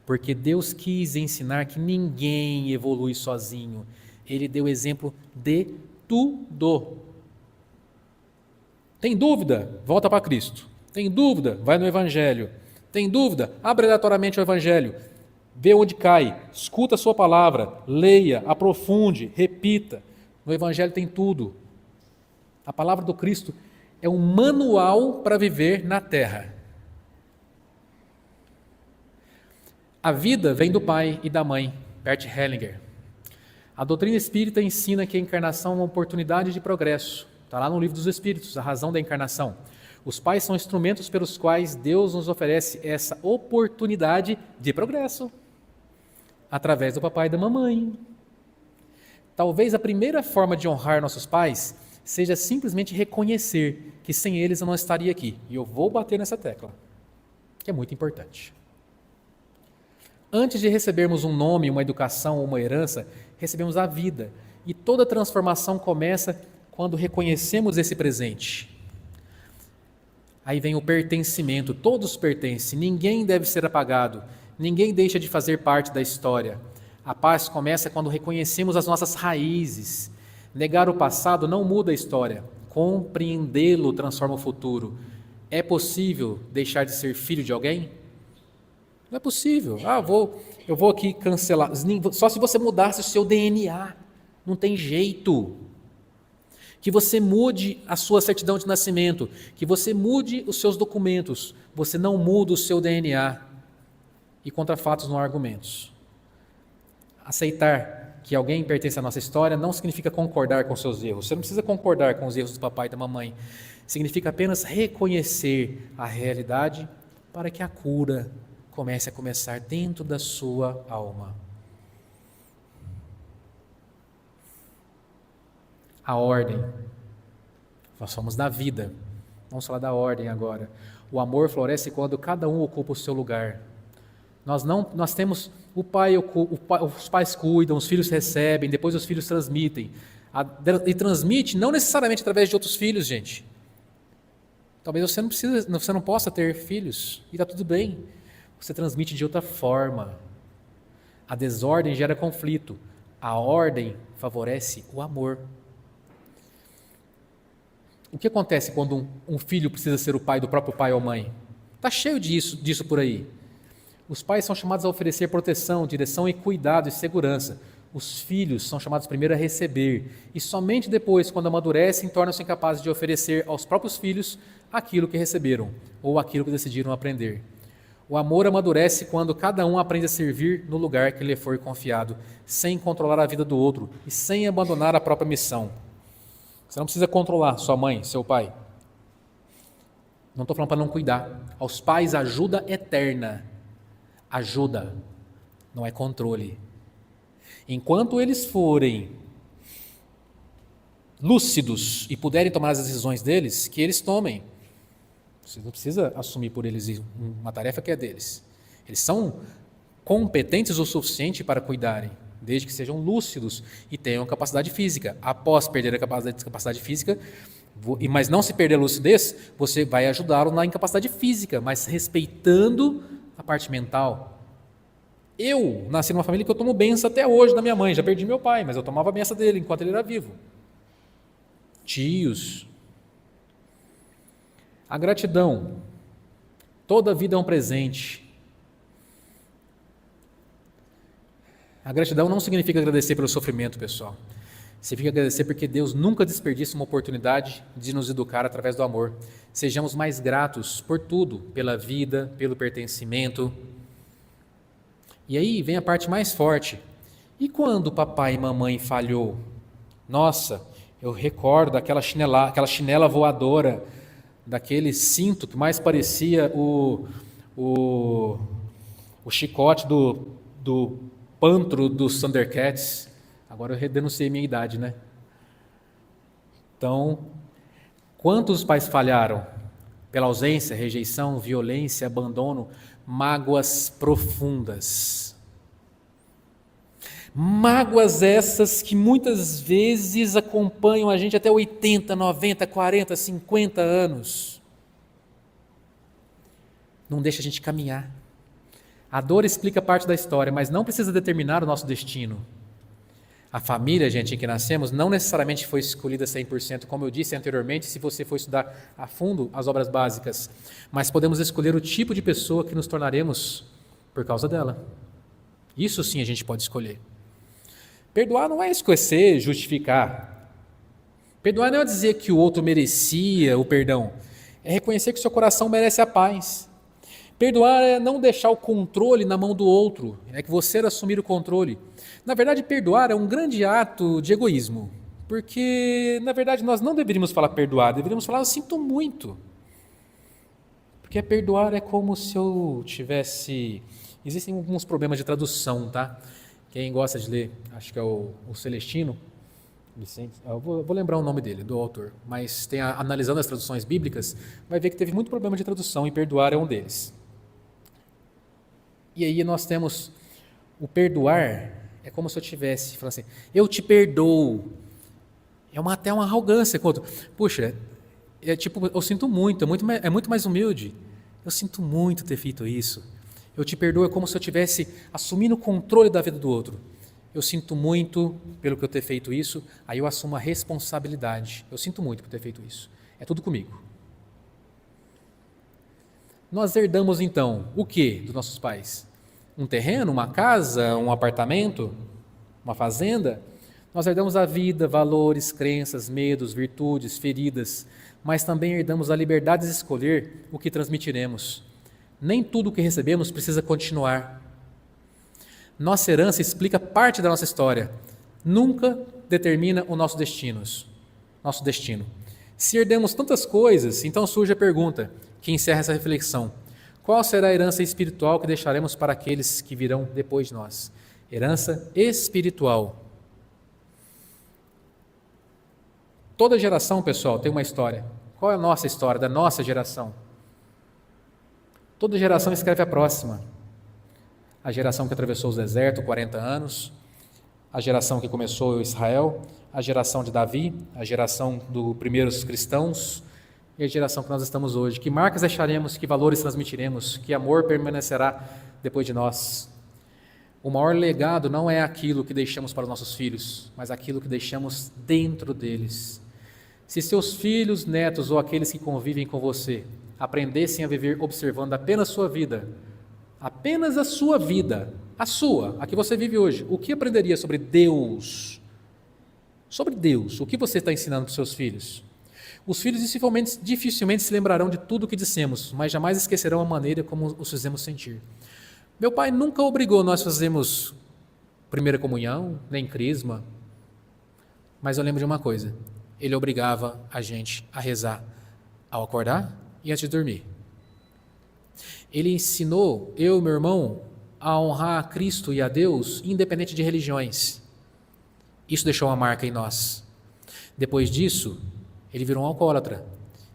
porque Deus quis ensinar que ninguém evolui sozinho. Ele deu exemplo de tudo. Tem dúvida? Volta para Cristo. Tem dúvida? Vai no Evangelho. Tem dúvida? Abre aleatoriamente o Evangelho. Vê onde cai. Escuta a sua palavra. Leia, aprofunde, repita. No Evangelho tem tudo. A palavra do Cristo é um manual para viver na terra. A vida vem do pai e da mãe. Bert Hellinger. A doutrina espírita ensina que a encarnação é uma oportunidade de progresso. Está lá no Livro dos Espíritos, a razão da encarnação. Os pais são instrumentos pelos quais Deus nos oferece essa oportunidade de progresso, através do papai e da mamãe. Talvez a primeira forma de honrar nossos pais seja simplesmente reconhecer que sem eles eu não estaria aqui. E eu vou bater nessa tecla, que é muito importante. Antes de recebermos um nome, uma educação ou uma herança, recebemos a vida. E toda transformação começa quando reconhecemos esse presente. Aí vem o pertencimento, todos pertencem, ninguém deve ser apagado, ninguém deixa de fazer parte da história. A paz começa quando reconhecemos as nossas raízes. Negar o passado não muda a história, compreendê-lo transforma o futuro. É possível deixar de ser filho de alguém? Não é possível. Eu vou aqui cancelar. Só se você mudasse o seu DNA. Não tem jeito. Que você mude a sua certidão de nascimento, que você mude os seus documentos, você não muda o seu DNA. E contra fatos não há argumentos. Aceitar que alguém pertence à nossa história não significa concordar com seus erros. Você não precisa concordar com os erros do papai e da mamãe. Significa apenas reconhecer a realidade para que a cura comece a começar dentro da sua alma. A ordem. Nós somos da vida. Vamos falar da ordem agora. O amor floresce quando cada um ocupa o seu lugar. Nós temos os pais cuidam, os filhos recebem, depois os filhos transmitem. E transmite não necessariamente através de outros filhos, gente. Talvez você não possa ter filhos e está tudo bem. Você transmite de outra forma. A desordem gera conflito. A ordem favorece o amor. O que acontece quando um filho precisa ser o pai do próprio pai ou mãe? Está cheio disso por aí. Os pais são chamados a oferecer proteção, direção e cuidado e segurança. Os filhos são chamados primeiro a receber. E somente depois, quando amadurecem, tornam-se incapazes de oferecer aos próprios filhos aquilo que receberam ou aquilo que decidiram aprender. O amor amadurece quando cada um aprende a servir no lugar que lhe foi confiado, sem controlar a vida do outro e sem abandonar a própria missão. Você não precisa controlar sua mãe, seu pai. Não estou falando para não cuidar. Aos pais, ajuda eterna. Ajuda, não é controle. Enquanto eles forem lúcidos e puderem tomar as decisões deles, que eles tomem. Você não precisa assumir por eles uma tarefa que é deles. Eles são competentes o suficiente para cuidarem, desde que sejam lúcidos e tenham capacidade física. Após perder a capacidade física, mas não se perder a lucidez, você vai ajudá-lo na incapacidade física, mas respeitando a parte mental. Eu nasci numa família que eu tomo benção até hoje da minha mãe. Já perdi meu pai, mas eu tomava a benção dele enquanto ele era vivo. Tios. A gratidão. Toda vida é um presente. A gratidão não significa agradecer pelo sofrimento, pessoal. Significa agradecer porque Deus nunca desperdiça uma oportunidade de nos educar através do amor. Sejamos mais gratos por tudo, pela vida, pelo pertencimento. E aí vem a parte mais forte. E quando papai e mamãe falhou? Nossa, eu recordo daquela aquela chinela voadora, daquele cinto que mais parecia o, o chicote do pantro dos Thundercats. Agora eu denunciei minha idade, né? Então, quantos pais falharam? Pela ausência, rejeição, violência, abandono, mágoas profundas. Mágoas essas que muitas vezes acompanham a gente até 80, 90, 40, 50 anos. Não deixa a gente caminhar. A dor explica parte da história, mas não precisa determinar o nosso destino. A família, gente, em que nascemos, não necessariamente foi escolhida 100%, como eu disse anteriormente, se você for estudar a fundo as obras básicas. Mas podemos escolher o tipo de pessoa que nos tornaremos por causa dela. Isso sim a gente pode escolher. Perdoar não é esquecer, justificar. Perdoar não é dizer que o outro merecia o perdão. É reconhecer que o seu coração merece a paz. Perdoar é não deixar o controle na mão do outro, é que você assumir o controle. Na verdade, perdoar é um grande ato de egoísmo, porque, na verdade, nós não deveríamos falar perdoar, deveríamos falar eu sinto muito. Porque perdoar é como se eu tivesse... Existem alguns problemas de tradução, tá? Quem gosta de ler, acho que é o Celestino, Vicente, eu vou lembrar o nome dele, do autor, mas analisando as traduções bíblicas, vai ver que teve muito problema de tradução e perdoar é um deles. E aí nós temos o perdoar, é como se eu tivesse falando assim, eu te perdoo. É até uma arrogância. Puxa, tipo, eu sinto muito, é muito mais humilde. Eu sinto muito ter feito isso. Eu te perdoo é como se eu tivesse assumindo o controle da vida do outro. Eu sinto muito pelo que eu ter feito isso, aí eu assumo a responsabilidade. Eu sinto muito por ter feito isso. É tudo comigo. Nós herdamos então o que dos nossos pais? Um terreno, uma casa, um apartamento, uma fazenda? Nós herdamos a vida, valores, crenças, medos, virtudes, feridas, mas também herdamos a liberdade de escolher o que transmitiremos. Nem tudo o que recebemos precisa continuar. Nossa herança explica parte da nossa história, nunca determina o nosso destino. Se herdamos tantas coisas, então surge a pergunta que encerra essa reflexão: qual será a herança espiritual que deixaremos para aqueles que virão depois de nós? Herança espiritual. Toda geração, pessoal, tem uma história. Qual é a nossa história, da nossa geração? Toda geração escreve a próxima. A geração que atravessou o deserto, 40 anos, a geração que começou Israel, a geração de Davi, a geração dos primeiros cristãos e a geração que nós estamos hoje. Que marcas deixaremos, que valores transmitiremos, que amor permanecerá depois de nós. O maior legado não é aquilo que deixamos para os nossos filhos, mas aquilo que deixamos dentro deles. Se seus filhos, netos ou aqueles que convivem com você aprendessem a viver observando apenas sua vida, apenas a sua vida, a que você vive hoje, o que aprenderia sobre Deus? Sobre Deus, o que você está ensinando para os seus filhos? Os filhos dificilmente se lembrarão de tudo o que dissemos, mas jamais esquecerão a maneira como os fizemos sentir. Meu pai nunca obrigou nós a fazermos primeira comunhão, nem crisma, mas eu lembro de uma coisa, ele obrigava a gente a rezar ao acordar e antes de dormir. Ele ensinou eu e meu irmão a honrar a Cristo e a Deus, independente de religiões. Isso deixou uma marca em nós. Depois disso, ele virou um alcoólatra.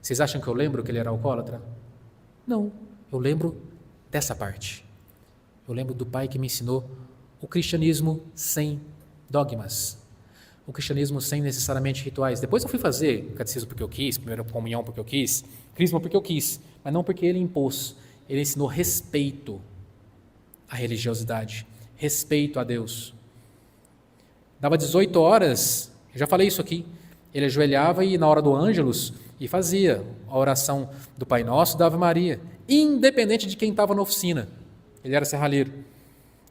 Vocês acham que eu lembro que ele era alcoólatra? Não, eu lembro dessa parte. Eu lembro do pai que me ensinou o cristianismo sem dogmas. O cristianismo sem necessariamente rituais. Depois eu fui fazer catecismo porque eu quis, primeira comunhão porque eu quis, crisma porque eu quis, mas não porque ele impôs. Ele ensinou respeito à religiosidade, respeito a Deus. Dava 18 horas, eu já falei isso aqui, ele ajoelhava e na hora do Ângelus e fazia a oração do Pai Nosso e da Ave Maria, independente de quem estava na oficina. Ele era serralheiro.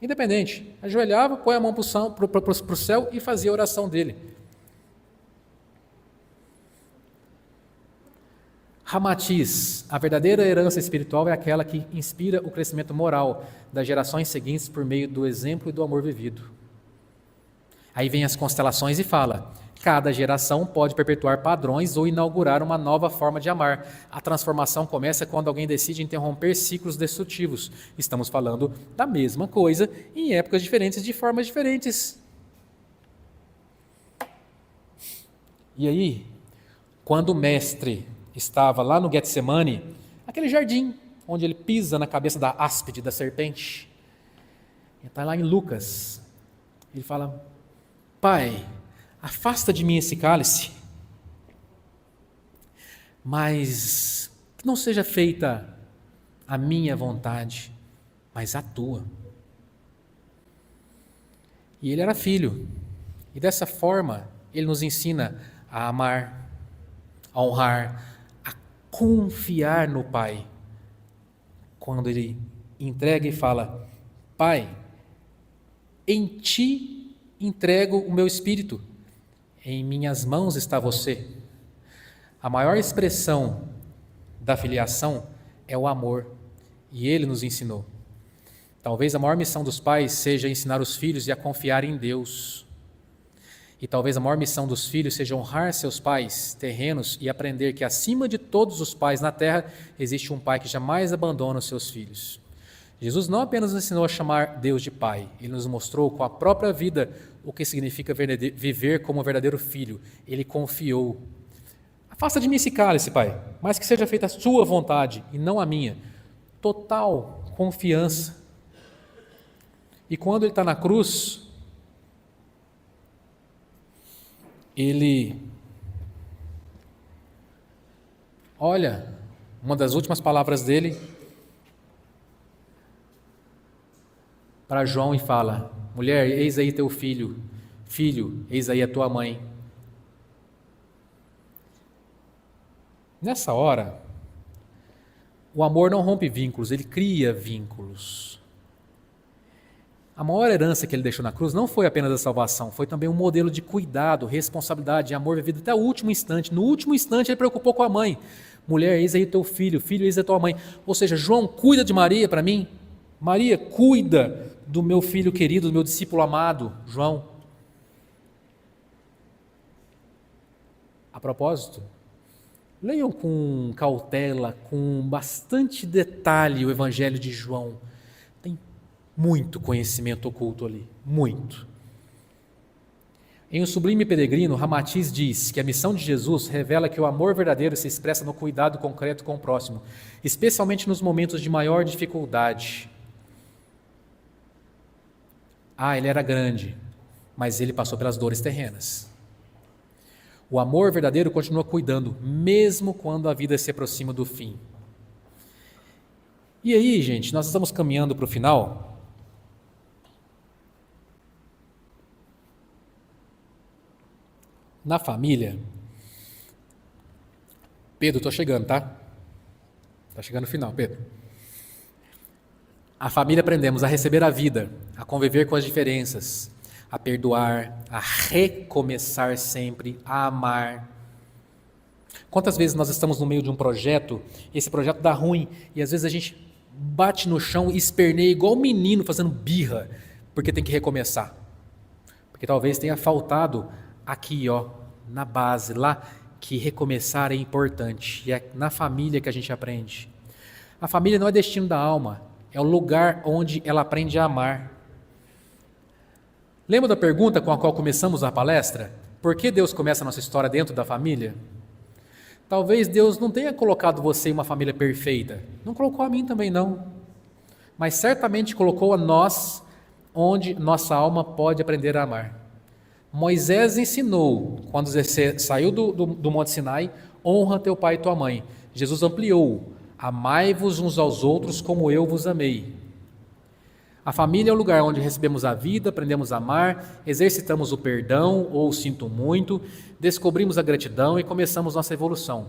Independente. Ajoelhava, põe a mão para o céu e fazia a oração dele. Ramatiz, a verdadeira herança espiritual é aquela que inspira o crescimento moral das gerações seguintes por meio do exemplo e do amor vivido. Aí vem as constelações e fala, Cada geração pode perpetuar padrões ou inaugurar uma nova forma de amar. A transformação começa quando alguém decide interromper ciclos destrutivos. Estamos falando da mesma coisa em épocas diferentes, de formas diferentes. E aí, quando o mestre estava lá no Getsemane, aquele jardim onde ele pisa na cabeça da áspide, da serpente, está lá em Lucas, ele fala: Pai, afasta de mim esse cálice, mas que não seja feita a minha vontade, mas a tua. E ele era filho, e dessa forma ele nos ensina a amar, a honrar, a confiar no Pai. Quando ele entrega e fala: Pai, em ti entrego o meu espírito, em minhas mãos está você. A maior expressão da filiação é o amor, e ele nos ensinou. Talvez a maior missão dos pais seja ensinar os filhos a confiar em Deus. E talvez a maior missão dos filhos seja honrar seus pais terrenos e aprender que acima de todos os pais na terra existe um pai que jamais abandona os seus filhos. Jesus não apenas nos ensinou a chamar Deus de Pai, Ele nos mostrou com a própria vida o que significa viver como um verdadeiro filho. Ele confiou. Afasta de mim esse cálice, Pai, mas que seja feita a sua vontade e não a minha. Total confiança. E quando Ele está na cruz, Ele olha, uma das últimas palavras dele para João e fala: mulher, eis aí teu filho, filho, eis aí a tua mãe. Nessa hora, o amor não rompe vínculos, ele cria vínculos. A maior herança que ele deixou na cruz não foi apenas a salvação, foi também um modelo de cuidado, responsabilidade e amor vivido até o último instante. No último instante ele preocupou com a mãe. Mulher, eis aí teu filho, filho, eis aí a tua mãe. Ou seja, João, cuida de Maria para mim. Maria, cuida do meu filho querido, do meu discípulo amado, João. A propósito, leiam com cautela, com bastante detalhe o Evangelho de João. Tem muito conhecimento oculto ali, muito. Em O Sublime Peregrino, Ramatiz diz que a missão de Jesus revela que o amor verdadeiro se expressa no cuidado concreto com o próximo, especialmente nos momentos de maior dificuldade. Ele era grande, mas ele passou pelas dores terrenas. O amor verdadeiro continua cuidando, mesmo quando a vida se aproxima do fim. E aí, gente, nós estamos caminhando para o final. Na família, Pedro, estou chegando, tá? Está chegando o final, Pedro. A família aprendemos a receber a vida, a conviver com as diferenças, a perdoar, a recomeçar sempre, a amar. Quantas vezes nós estamos no meio de um projeto, esse projeto dá ruim, e às vezes a gente bate no chão e esperneia igual um menino fazendo birra, porque tem que recomeçar. Porque talvez tenha faltado aqui, na base, lá, que recomeçar é importante. E é na família que a gente aprende. A família não é destino da alma, é o lugar onde ela aprende a amar. Lembra da pergunta com a qual começamos a palestra? Por que Deus começa a nossa história dentro da família? Talvez Deus não tenha colocado você em uma família perfeita. Não colocou a mim também não. Mas certamente colocou a nós onde nossa alma pode aprender a amar. Moisés ensinou, quando você saiu do Monte Sinai, honra teu pai e tua mãe. Jesus ampliou, amai-vos uns aos outros como eu vos amei. A família é o lugar onde recebemos a vida, aprendemos a amar, exercitamos o perdão ou o sinto muito, descobrimos a gratidão e começamos nossa evolução.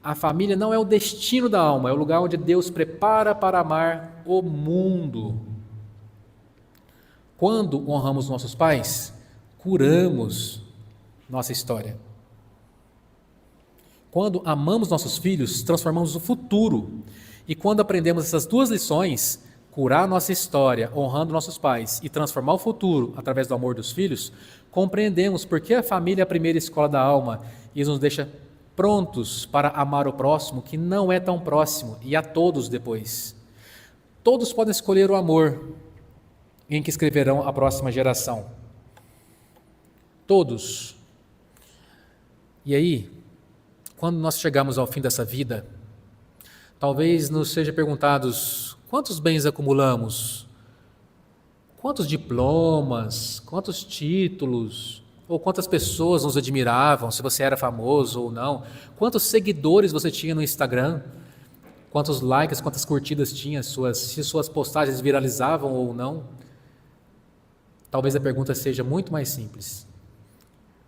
A família não é o destino da alma, é o lugar onde Deus prepara para amar o mundo. Quando honramos nossos pais, curamos nossa história. Quando amamos nossos filhos, transformamos o futuro. E quando aprendemos essas duas lições, curar a nossa história, honrando nossos pais e transformar o futuro através do amor dos filhos, compreendemos por que a família é a primeira escola da alma e nos deixa prontos para amar o próximo que não é tão próximo e a todos depois. Todos podem escolher o amor em que escreverão a próxima geração. Todos. E aí, quando nós chegamos ao fim dessa vida, talvez nos seja perguntados: quantos bens acumulamos? Quantos diplomas? Quantos títulos? Ou quantas pessoas nos admiravam, se você era famoso ou não? Quantos seguidores você tinha no Instagram? Quantos likes, quantas curtidas tinha, se suas postagens viralizavam ou não? Talvez a pergunta seja muito mais simples.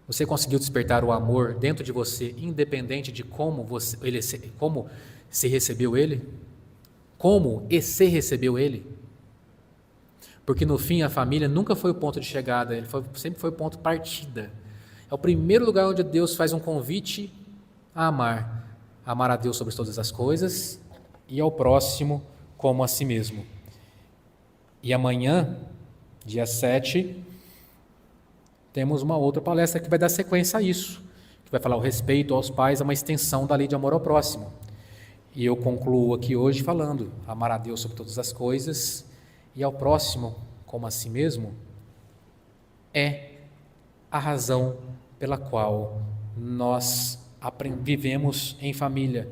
Você conseguiu despertar o amor dentro de você, independente de como se recebeu ele? Como e se recebeu ele? Porque no fim a família nunca foi o ponto de chegada, sempre foi o ponto de partida. É o primeiro lugar onde Deus faz um convite a amar. Amar a Deus sobre todas as coisas e ao próximo como a si mesmo. E amanhã, dia 7, temos uma outra palestra que vai dar sequência a isso, que vai falar o respeito aos pais é uma extensão da lei de amor ao próximo. E eu concluo aqui hoje falando, amar a Deus sobre todas as coisas e ao próximo como a si mesmo é a razão pela qual nós vivemos em família,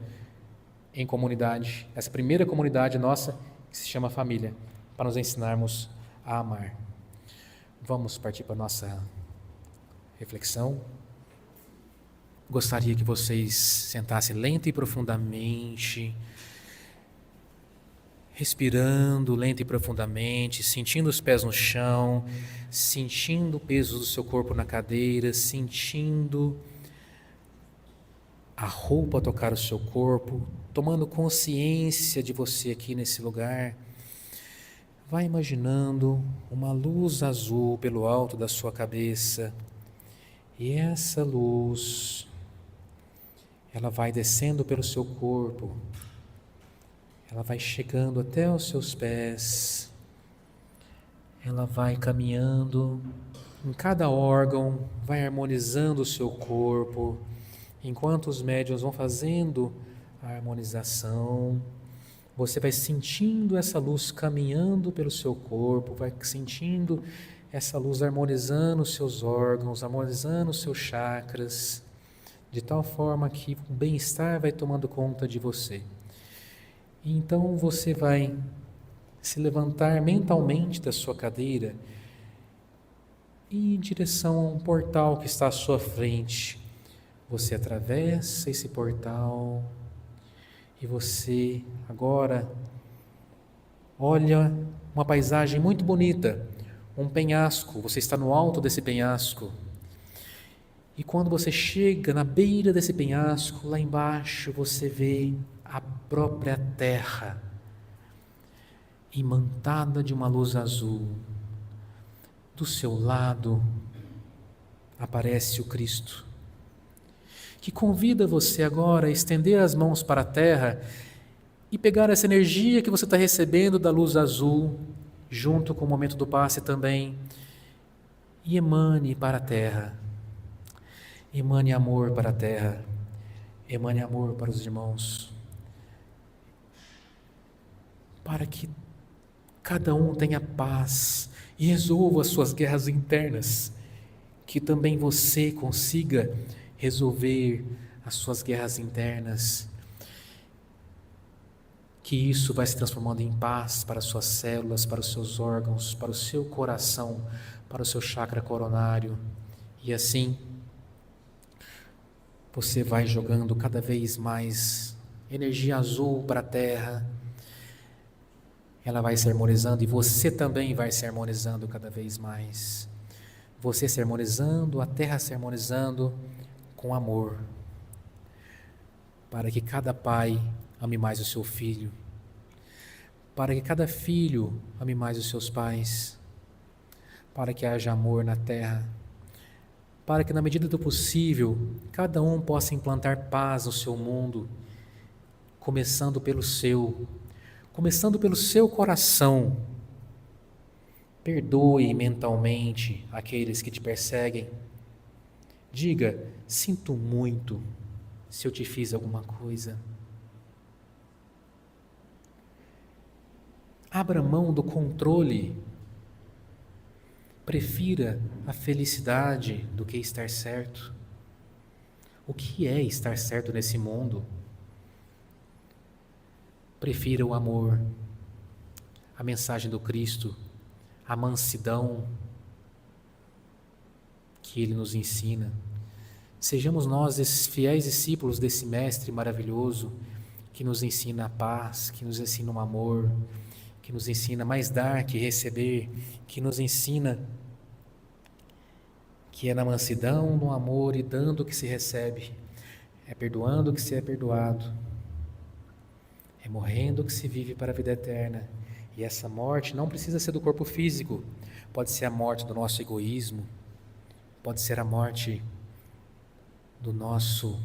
em comunidade, essa primeira comunidade nossa que se chama família, para nos ensinarmos a amar. Vamos partir para a nossa reflexão. Gostaria que vocês sentassem lenta e profundamente, respirando lenta e profundamente, sentindo os pés no chão, sentindo o peso do seu corpo na cadeira, sentindo a roupa tocar o seu corpo, tomando consciência de você aqui nesse lugar. Vai imaginando uma luz azul pelo alto da sua cabeça. E essa luz, ela vai descendo pelo seu corpo, ela vai chegando até os seus pés, ela vai caminhando em cada órgão, vai harmonizando o seu corpo, enquanto os médiuns vão fazendo a harmonização. Você vai sentindo essa luz caminhando pelo seu corpo, vai sentindo essa luz harmonizando os seus órgãos, harmonizando os seus chakras, de tal forma que o bem-estar vai tomando conta de você. E então você vai se levantar mentalmente da sua cadeira e em direção a um portal que está à sua frente. Você atravessa esse portal e você agora olha uma paisagem muito bonita, um penhasco, você está no alto desse penhasco. E quando você chega na beira desse penhasco, lá embaixo você vê a própria terra, imantada de uma luz azul. Do seu lado aparece o Cristo, que convida você agora a estender as mãos para a terra e pegar essa energia que você está recebendo da luz azul, junto com o momento do passe também, e emane para a terra. Emane amor para a terra, emane amor para os irmãos, para que cada um tenha paz e resolva as suas guerras internas, que também você consiga resolver as suas guerras internas, que isso vai se transformando em paz para as suas células, para os seus órgãos, para o seu coração, para o seu chakra coronário, e assim você vai jogando cada vez mais energia azul para a terra, ela vai se harmonizando e você também vai se harmonizando cada vez mais. Você se harmonizando, a terra se harmonizando com amor, para que cada pai ame mais o seu filho, para que cada filho ame mais os seus pais, para que haja amor na terra, para que na medida do possível cada um possa implantar paz no seu mundo, começando pelo seu, começando pelo seu coração, perdoe mentalmente aqueles que te perseguem. Diga: sinto muito se eu te fiz alguma coisa. Abra mão do controle. Prefira a felicidade do que estar certo. O que é estar certo nesse mundo? Prefira o amor, a mensagem do Cristo, a mansidão que Ele nos ensina. Sejamos nós esses fiéis discípulos desse Mestre maravilhoso que nos ensina a paz, que nos ensina o amor, que nos ensina mais dar que receber, que nos ensina que é na mansidão, no amor e dando que se recebe, é perdoando que se é perdoado, é morrendo que se vive para a vida eterna. E essa morte não precisa ser do corpo físico, pode ser a morte do nosso egoísmo, pode ser a morte do nosso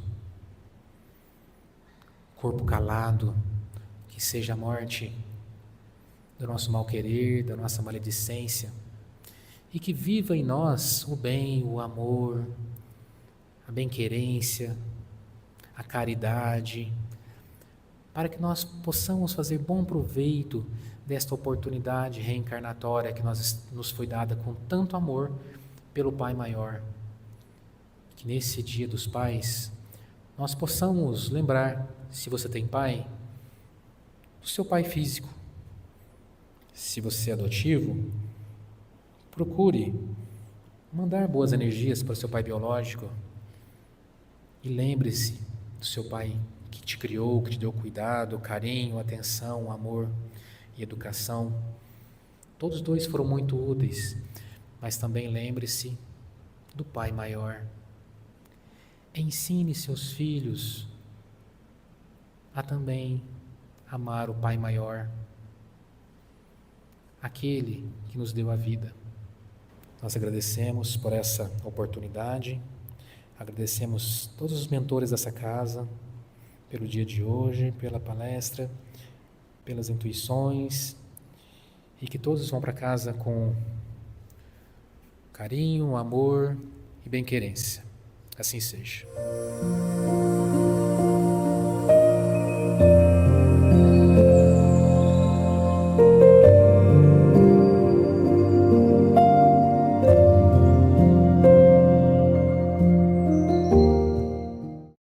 corpo calado, que seja a morte do nosso mal-querer, da nossa maledicência, e que viva em nós o bem, o amor, a bem-querência, a caridade, para que nós possamos fazer bom proveito desta oportunidade reencarnatória que nos foi dada com tanto amor pelo Pai Maior. Que nesse Dia dos Pais nós possamos lembrar, se você tem pai, do seu pai físico. Se você é adotivo, procure mandar boas energias para o seu pai biológico e lembre-se do seu pai que te criou, que te deu cuidado, carinho, atenção, amor e educação. Todos dois foram muito úteis, mas também lembre-se do Pai Maior. Ensine seus filhos a também amar o Pai Maior, aquele que nos deu a vida. Nós agradecemos por essa oportunidade, agradecemos todos os mentores dessa casa, pelo dia de hoje, pela palestra, pelas intuições, e que todos vão para casa com carinho, amor e bem-querência. Assim seja.